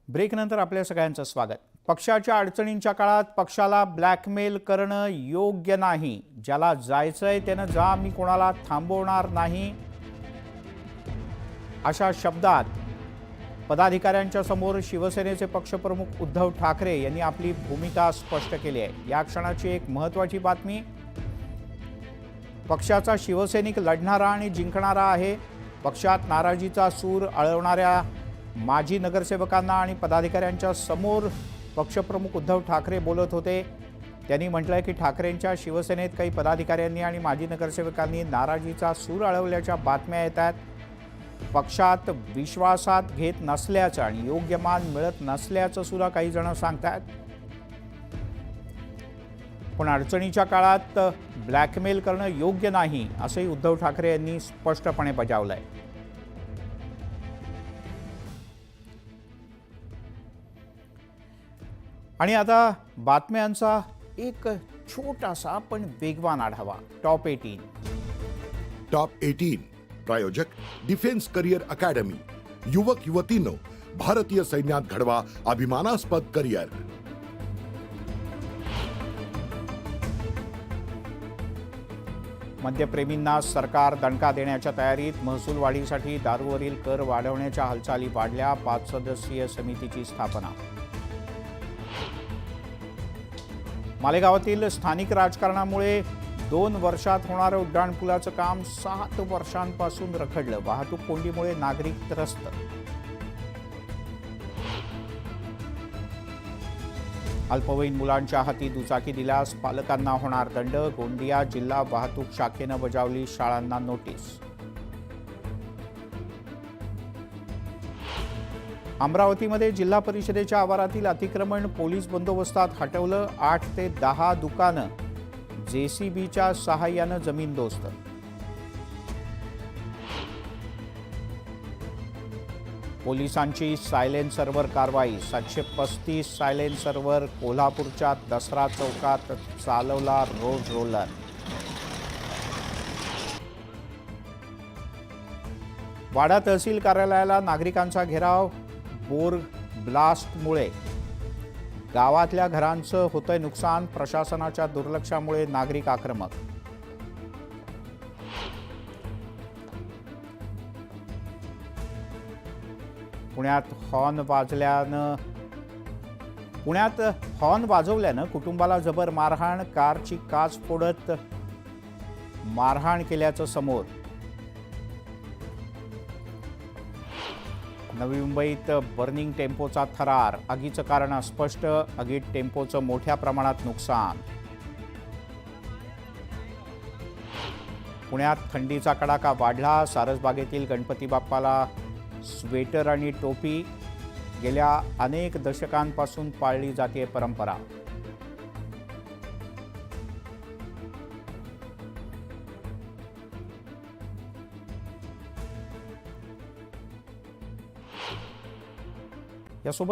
ब्रेकनंतर आपल्या सगळ्यांचं स्वागत। पक्षाच्या अडचणींच्या काळात पक्षाला ब्लॅकमेल करणं योग्य नाही। ज्याला जायचंय त्यानं जा, मी कोणाला थांबवणार नाही, अशा शब्दात पदाधिकाऱ्यांच्या समोर शिवसेनेचे पक्षप्रमुख उद्धव ठाकरे यांनी आपली भूमिका स्पष्ट केली आहे। या क्षणाची एक महत्त्वाची बातमी, पक्षाचा शिवसैनिक लढणारा आणि जिंकणारा आहे। पक्षात नाराजीचा सूर आळवणाऱ्या माजी नगरसेवकांना आणि पदाधिकाऱ्यांच्या समोर पक्षप्रमुख उद्धव ठाकरे बोलत होते। त्यांनी म्हटलंय की ठाकरेंच्या शिवसेनेत काही पदाधिकाऱ्यांनी आणि माजी नगरसेवकांनी नाराजीचा सूर आळवल्याच्या बातम्या येतात। पक्षात विश्वासात घेत नसल्याचं आणि योग्य मान मिळत नसल्याचं सुद्धा काही जण सांगतात। पण अडचणीच्या काळात ब्लॅकमेल करणं योग्य नाही असंही उद्धव ठाकरे यांनी स्पष्टपणे बजावलंय। आणि आता बातम्यांचा एक छोटासा पण वेगवान आढावा। टॉप 18 प्रायोजक डिफेन्स करियर अकॅडमी। युवक युवतींनो, भारतीय सैन्यात घडवा अभिमानास्पद करियर। मद्यप्रेमींना सरकार दणका देण्याच्या तयारीत। महसूल वाढीसाठी दारूवरील कर वाढवण्याच्या हालचाली वाढल्या। 5 सदस्यीय समितीची स्थापना। मालेगावातील स्थानिक राजकारणामुळे 2 वर्षात होणारं उड्डाणपुलाचं काम 7 वर्षांपासून रखडलं। वाहतूक कोंडीमुळे नागरिक त्रस्त। अल्पवयीन मुलांच्या हाती दुचाकी दिल्यास पालकांना होणार दंड। गोंदिया जिल्हा वाहतूक शाखेनं बजावली शाळांना नोटीस। अमरावतीमध्ये जिल्हा परिषदेच्या आवारातील अतिक्रमण पोलीस बंदोबस्तात हटवलं। 8 ते 10 दुकानं जेसीबीच्या सहाय्यानं जमीनदोस्त। पोलिसांची सायलेन्सरवर कारवाई। 735 सायलेन्सरवर कोल्हापूरच्या दसरा चौकात चालवला रोड रोलर। वाडा तहसील कार्यालयाला नागरिकांचा घेराव। बोर ब्लास्टमुळे गावातल्या घरांचं होतंय नुकसान। प्रशासनाच्या दुर्लक्षामुळे नागरिक आक्रमक। पुण्यात हॉर्न वाजवल्यानं कुटुंबाला जबर मारहाण। कारची काच फोडत मारहाण केल्याचं समोर। नवी मुंबईत बर्निंग टेम्पोचा थरार। आगीचं कारण अस्पष्ट। आगीत टेम्पोचं मोठ्या प्रमाणात नुकसान। पुण्यात थंडीचा कडाका वाढला। सारसबागेतील गणपती बाप्पाला स्वेटर आणि टोपी गेल्या अनेक दशकांपासून पाळली जाते परंपरा। यासोबत